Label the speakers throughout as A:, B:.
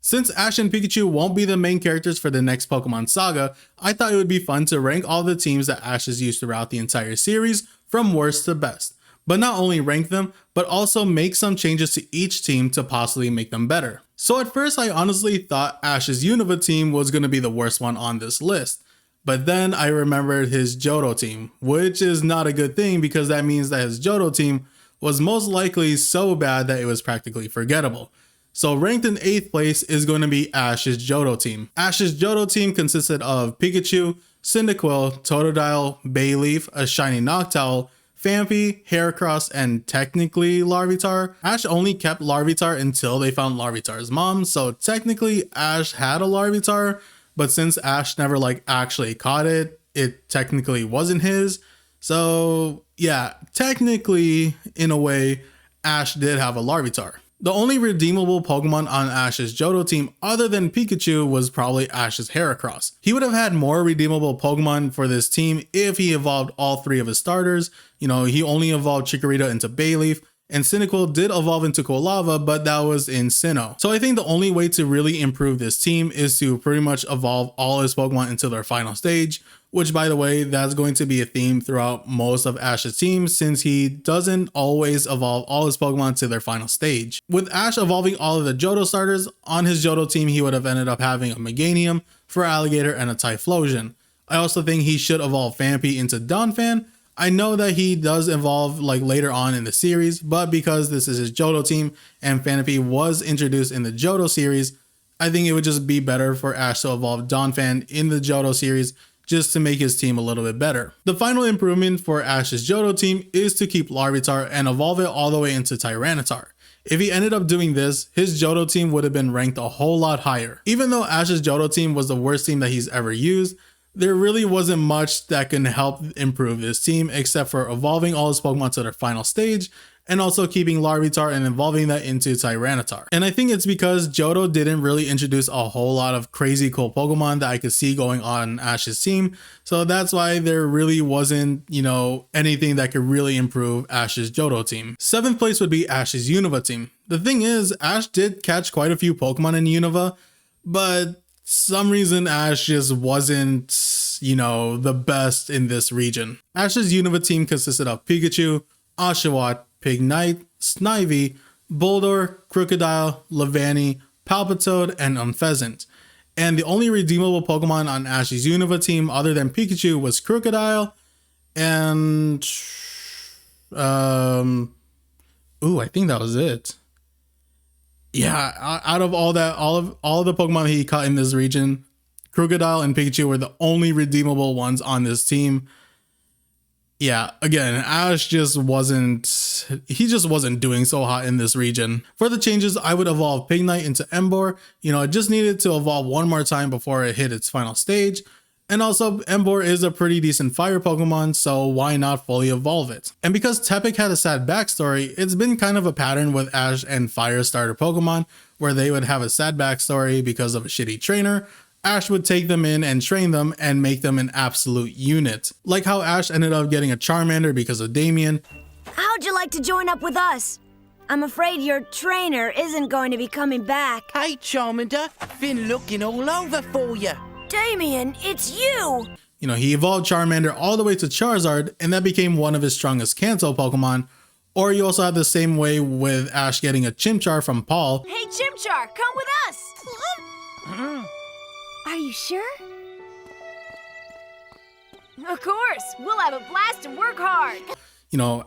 A: Since Ash and Pikachu won't be the main characters for the next Pokemon saga, I thought it would be fun to rank all the teams that Ash has used throughout the entire series from worst to best. But not only rank them, but also make some changes to each team to possibly make them better. So at first I honestly thought Ash's Unova team was going to be the worst one on this list. But then I remembered his JoJo team, which is not a good thing because that means that his JoJo team was most likely so bad that it was practically forgettable. So ranked in 8th place is going to be Ash's JoJo team. Ash's JoJo team consisted of Pikachu, Cyndaquil, Totodile, Bayleaf, a shiny Noctowl, Phanpy, Heracross, and technically Larvitar. Ash only kept Larvitar until they found Larvitar's mom, so technically Ash had a Larvitar, but since Ash never actually caught it, it technically wasn't his. So yeah, technically in a way, Ash did have a Larvitar. The only redeemable Pokemon on Ash's Johto team other than Pikachu was probably Ash's Heracross. He would have had more redeemable Pokemon for this team if he evolved all 3 of his starters. You know, he only evolved Chikorita into Bayleaf, and Cyndaquil did evolve into Quilava, but that was in Sinnoh. So I think the only way to really improve this team is to pretty much evolve all his Pokemon into their final stage, which by the way, that's going to be a theme throughout most of Ash's team since he doesn't always evolve all his Pokemon to their final stage. With Ash evolving all of the Johto starters, on his Johto team he would have ended up having a Meganium, Feraligatr, and a Typhlosion. I also think he should evolve Phanpy into Donphan. I know that he does evolve later on in the series, but because this is his Johto team and Phanpy was introduced in the Johto series, I think it would just be better for Ash to evolve Donphan in the Johto series just to make his team a little bit better. The final improvement for Ash's Johto team is to keep Larvitar and evolve it all the way into Tyranitar. If he ended up doing this, his Johto team would have been ranked a whole lot higher. Even though Ash's Johto team was the worst team that he's ever used, there really wasn't much that can help improve this team except for evolving all his Pokemon to their final stage and also keeping Larvitar and evolving that into Tyranitar. And I think it's because Johto didn't really introduce a whole lot of crazy cool Pokemon that I could see going on Ash's team. So that's why there really wasn't, anything that could really improve Ash's Johto team. 7th place would be Ash's Unova team. The thing is, Ash did catch quite a few Pokemon in Unova, but some reason Ash just wasn't, the best in this region. Ash's Unova team consisted of Pikachu, Oshawott, Pignite, Snivy, Boldore, Crocodile, Levani, Palpitoad, and Unpheasant. And the only redeemable Pokemon on Ash's Unova team other than Pikachu was Crocodile and I think that was it. Yeah, out of all of the Pokemon he caught in this region, Crocodile and Pikachu were the only redeemable ones on this team. Yeah, again, Ash just wasn't doing so hot in this region. For the changes, I would evolve Pignite into Emboar. It just needed to evolve one more time before it hit its final stage. And also, Emboar is a pretty decent fire Pokemon, so why not fully evolve it? And because Tepig had a sad backstory, it's been kind of a pattern with Ash and fire starter Pokemon, where they would have a sad backstory because of a shitty trainer. Ash would take them in and train them and make them an absolute unit. Like how Ash ended up getting a Charmander because of Damien.
B: How'd you like to join up with us? I'm afraid your trainer isn't going to be coming back.
C: Hey, Charmander, been looking all over for you.
B: Damien, it's you!
A: He evolved Charmander all the way to Charizard, and that became one of his strongest Kanto Pokemon. Or you also have the same way with Ash getting a Chimchar from Paul.
B: Hey, Chimchar, come with us! Are you sure? Of course, we'll have a blast and work hard.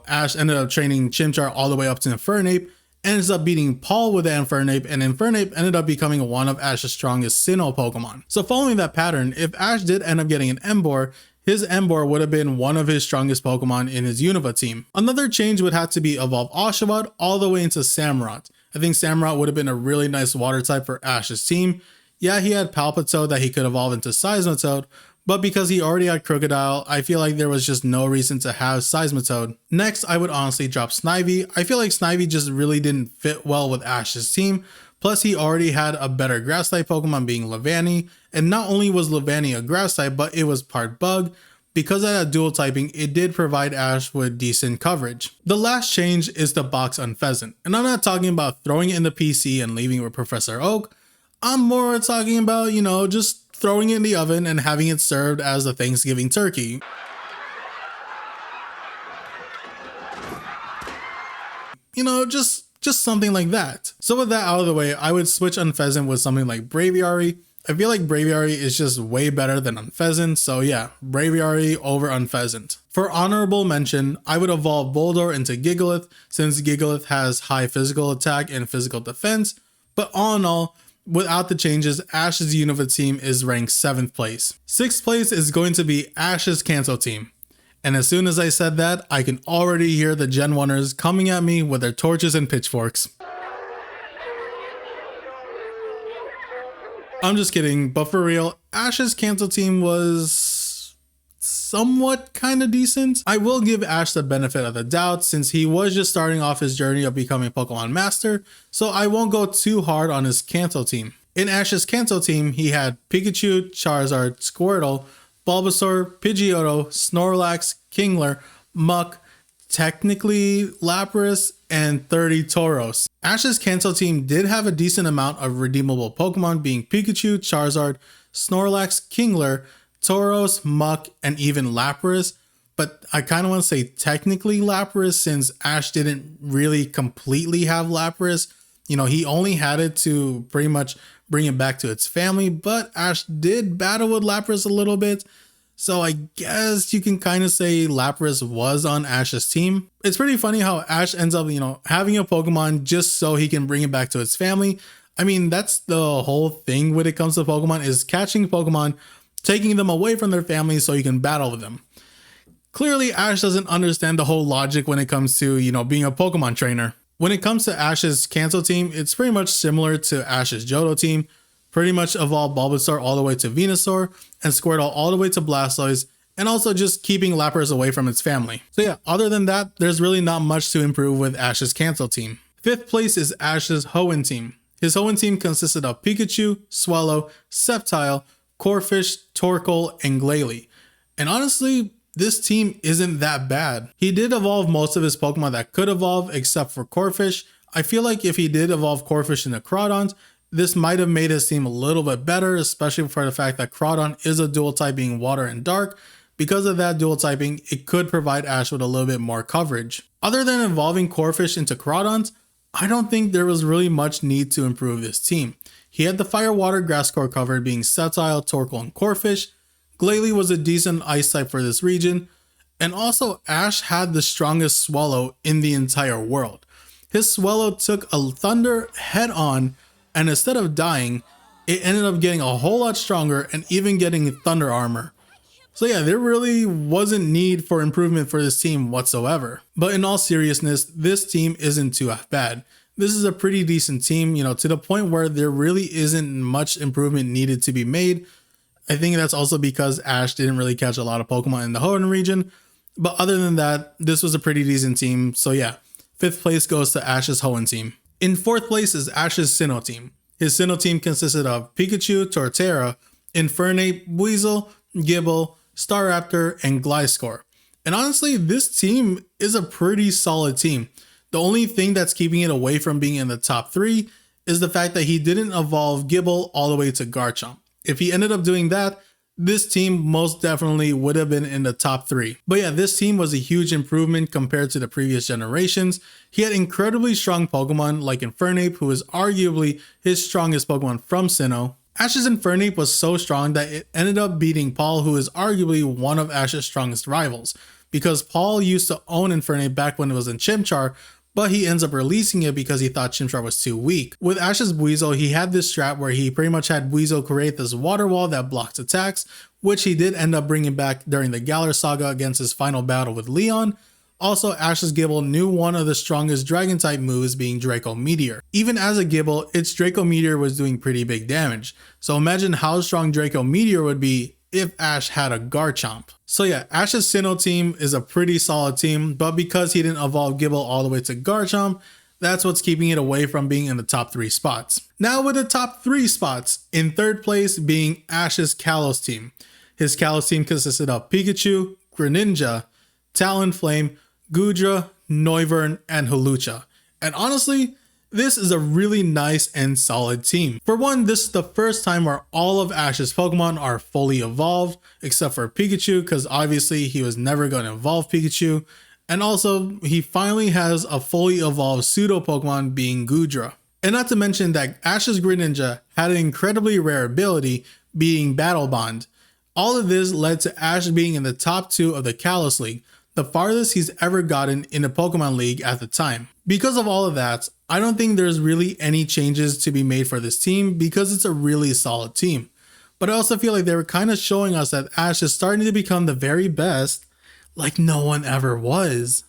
A: Ash ended up training Chimchar all the way up to Infernape, ends up beating Paul with the Infernape, and Infernape ended up becoming one of Ash's strongest Sinnoh Pokemon. So following that pattern, if Ash did end up getting an Emboar, his Emboar would have been one of his strongest Pokemon in his Unova team. Another change would have to be evolve Oshawott all the way into Samurott. I think Samurott would have been a really nice water type for Ash's team. Yeah, he had Palpitoad that he could evolve into Seismitoad, but because he already had Crocodile, I feel like there was just no reason to have Seismitoad. Next, I would honestly drop Snivy. I feel like Snivy just really didn't fit well with Ash's team. Plus, he already had a better grass type Pokemon being Levani, and not only was Levani a grass type, but it was part bug. Because of that dual typing, it did provide Ash with decent coverage. The last change is the box Unpheasant, and I'm not talking about throwing it in the PC and leaving with Professor Oak. I'm more talking about, just throwing it in the oven and having it served as a Thanksgiving turkey. Just something like that. So with that out of the way, I would switch Unpheasant with something like Braviary. I feel like Braviary is just way better than Unpheasant, so yeah, Braviary over Unpheasant. For honorable mention, I would evolve Boldore into Gigalith, since Gigalith has high physical attack and physical defense, but all in all, without the changes, Ash's Unova Team is ranked 7th place. 6th place is going to be Ash's Kanto Team. And as soon as I said that, I can already hear the Gen 1ers coming at me with their torches and pitchforks. I'm just kidding, but for real, Ash's Kanto Team was somewhat kind of decent. I will give Ash the benefit of the doubt since he was just starting off his journey of becoming Pokemon Master, so I won't go too hard on his Kanto Team. In Ash's Kanto Team, he had Pikachu, Charizard, Squirtle, Bulbasaur, Pidgeotto, Snorlax, Kingler, Muck, technically Lapras, and 30 Tauros. Ash's Kanto Team did have a decent amount of redeemable Pokemon being Pikachu, Charizard, Snorlax, Kingler, Tauros, Muck, and even Lapras, but I kind of want to say technically Lapras since Ash didn't really completely have Lapras. He only had it to pretty much bring it back to its family, but Ash did battle with Lapras a little bit. So I guess you can kind of say Lapras was on Ash's team. It's pretty funny how Ash ends up, having a Pokemon just so he can bring it back to its family. I mean, that's the whole thing when it comes to Pokemon is catching Pokemon, taking them away from their family so you can battle with them. Clearly, Ash doesn't understand the whole logic when it comes to, being a Pokemon trainer. When it comes to Ash's Kanto Team, it's pretty much similar to Ash's JoJo Team. Pretty much evolve Bulbasaur all the way to Venusaur and Squirtle all the way to Blastoise, and also just keeping Lapras away from its family. So yeah, other than that, there's really not much to improve with Ash's Kanto Team. 5th place is Ash's Hoenn Team. His Hoenn Team consisted of Pikachu, Swallow, Sceptile, Corphish, Torkoal, and Glalie. And honestly, this team isn't that bad. He did evolve most of his Pokemon that could evolve except for Corphish. I feel like if he did evolve Corphish into Crawdons, this might have made his team a little bit better, especially for the fact that Crawdon is a dual type being water and dark. Because of that dual typing, it could provide Ash with a little bit more coverage. Other than evolving Corphish into Crawdons, I don't think there was really much need to improve this team. He had the Fire, Water, Grass core covered being Sceptile, Torkoal, and Corphish. Glalie was a decent ice type for this region, and also Ash had the strongest Swallow in the entire world. His Swallow took a Thunder head on, and instead of dying, it ended up getting a whole lot stronger and even getting Thunder armor. So yeah, there really wasn't need for improvement for this team whatsoever. But in all seriousness, this team isn't too bad. This is a pretty decent team, to the point where there really isn't much improvement needed to be made. I think that's also because Ash didn't really catch a lot of Pokemon in the Hoenn region. But other than that, this was a pretty decent team. So yeah, 5th place goes to Ash's Hoenn Team. In 4th place is Ash's Sinnoh Team. His Sinnoh Team consisted of Pikachu, Torterra, Infernape, Weasel, Gible, Staraptor, and Gliscor. And honestly, this team is a pretty solid team. The only thing that's keeping it away from being in the top 3 is the fact that he didn't evolve Gible all the way to Garchomp. If he ended up doing that, this team most definitely would have been in the top 3. But yeah, this team was a huge improvement compared to the previous generations. He had incredibly strong Pokemon like Infernape, who is arguably his strongest Pokemon from Sinnoh. Ash's Infernape was so strong that it ended up beating Paul, who is arguably one of Ash's strongest rivals, because Paul used to own Infernape back when it was in Chimchar, but he ends up releasing it because he thought Chimchar was too weak. With Ash's Weasel, he had this strat where he pretty much had Weasel create this water wall that blocks attacks, which he did end up bringing back during the Galar Saga against his final battle with Leon. Also, Ash's Gible knew one of the strongest Dragon-type moves being Draco Meteor. Even as a Gible, its Draco Meteor was doing pretty big damage, so imagine how strong Draco Meteor would be if Ash had a Garchomp. So yeah, Ash's Sinnoh Team is a pretty solid team, but because he didn't evolve Gible all the way to Garchomp, that's what's keeping it away from being in the top 3 spots. Now with the top 3 spots, in 3rd place being Ash's Kalos Team. His Kalos Team consisted of Pikachu, Greninja, Talonflame, Goodra, Noivern, and Hawlucha. And honestly, This is a really nice and solid team. For one, this is the first time where all of Ash's Pokemon are fully evolved, except for Pikachu, because obviously he was never going to evolve Pikachu. And also, he finally has a fully evolved pseudo Pokemon being Goodra. And not to mention that Ash's Greninja had an incredibly rare ability being Battle Bond. All of this led to Ash being in the top 2 of the Kalos League, the farthest he's ever gotten in the Pokemon League at the time. Because of all of that, I don't think there's really any changes to be made for this team because it's a really solid team. But I also feel like they were kind of showing us that Ash is starting to become the very best, like no one ever was.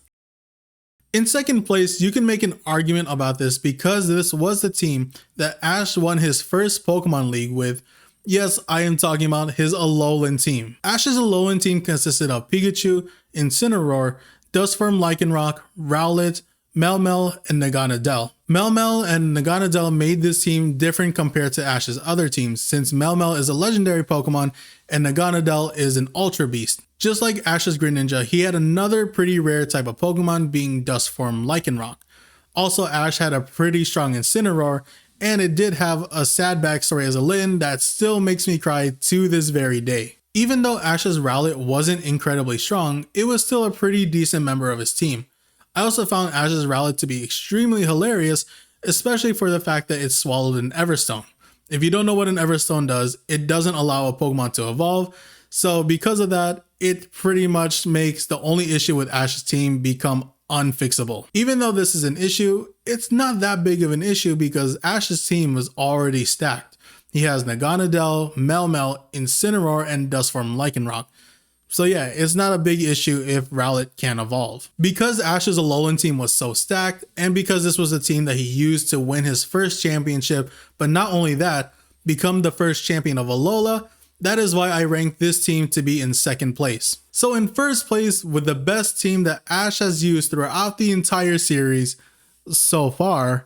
A: In second place, you can make an argument about this because this was the team that Ash won his first Pokemon League with. Yes, I am talking about his Alolan Team. Ash's Alolan Team consisted of Pikachu, Incineroar, Duskform Lycanroc, Rowlet, Melmel, and Naganadel. Melmel and Naganadel made this team different compared to Ash's other teams, since Melmel is a legendary Pokemon and Naganadel is an Ultra Beast. Just like Ash's Greninja, he had another pretty rare type of Pokemon being Duskform Lycanroc. Also, Ash had a pretty strong Incineroar, and it did have a sad backstory as a Litten that still makes me cry to this very day. Even though Ash's Rowlet wasn't incredibly strong, it was still a pretty decent member of his team. I also found Ash's Rowlet to be extremely hilarious, especially for the fact that it swallowed an Everstone. If you don't know what an Everstone does, it doesn't allow a Pokemon to evolve, so because of that, it pretty much makes the only issue with Ash's team become unfixable. Even though this is an issue, it's not that big of an issue because Ash's team was already stacked. He has Naganadel, Melmel, Incineroar, and Duskform Lycanroc. So yeah, it's not a big issue if Rowlet can't evolve. Because Ash's Alolan team was so stacked, and because this was a team that he used to win his first championship, but not only that, become the first champion of Alola, that is why I rank this team to be in second place. So in first place, with the best team that Ash has used throughout the entire series so far,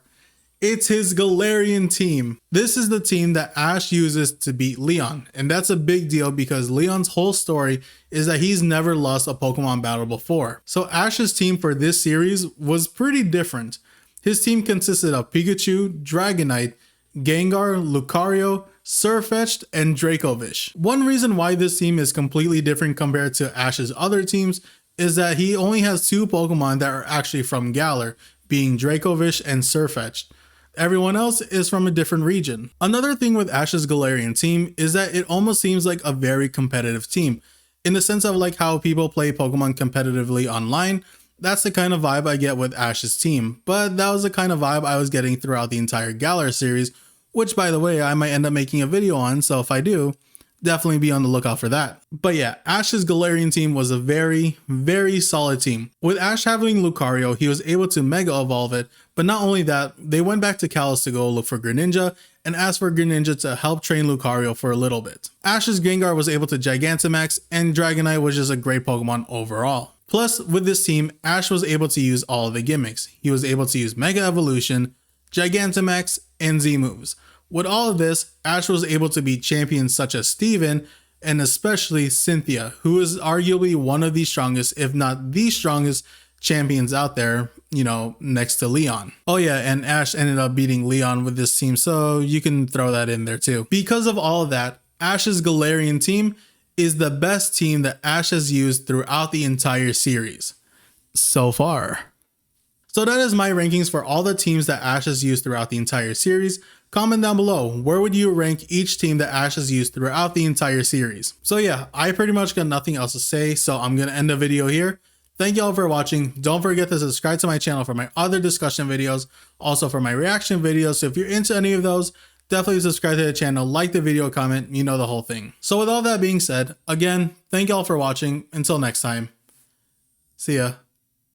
A: it's his Galerian team. This is the team that Ash uses to beat Leon, and that's a big deal because Leon's whole story is that he's never lost a Pokemon battle before. So Ash's team for this series was pretty different. His team consisted of Pikachu, Dragonite, Gengar, Lucario, Sirfetch'd, and Dracovish. One reason why this team is completely different compared to Ash's other teams is that he only has 2 Pokemon that are actually from Galar, being Dracovish and Sirfetch'd. Everyone else is from a different region. Another thing with Ash's Galerian team is that it almost seems like a very competitive team. In the sense of like how people play Pokemon competitively online, that's the kind of vibe I get with Ash's team. But that was the kind of vibe I was getting throughout the entire Galar series, which by the way, I might end up making a video on, so if I do, definitely be on the lookout for that. But yeah, Ash's Galarian team was a very, very solid team. With Ash having Lucario, he was able to Mega Evolve it, but not only that, they went back to Kalos to go look for Greninja and asked for Greninja to help train Lucario for a little bit. Ash's Gengar was able to Gigantamax, and Dragonite was just a great Pokemon overall. Plus, with this team, Ash was able to use all of the gimmicks. He was able to use Mega Evolution, Gigantamax, and Z moves. With all of this, Ash was able to beat champions such as Steven and especially Cynthia, who is arguably one of the strongest, if not the strongest, champions out there, you know, next to Leon. Oh yeah, and Ash ended up beating Leon with this team, so you can throw that in there too. Because of all of that, Ash's Galarian team is the best team that Ash has used throughout the entire series so far. So that is my rankings for all the teams that Ash has used throughout the entire series. Comment down below, where would you rank each team that Ash has used throughout the entire series? So yeah, I pretty much got nothing else to say, so I'm gonna end the video here. Thank y'all for watching. Don't forget to subscribe to my channel for my other discussion videos, also for my reaction videos. So if you're into any of those, definitely subscribe to the channel, like the video, comment, you know the whole thing. So with all that being said, again, thank y'all for watching. Until next time, see ya.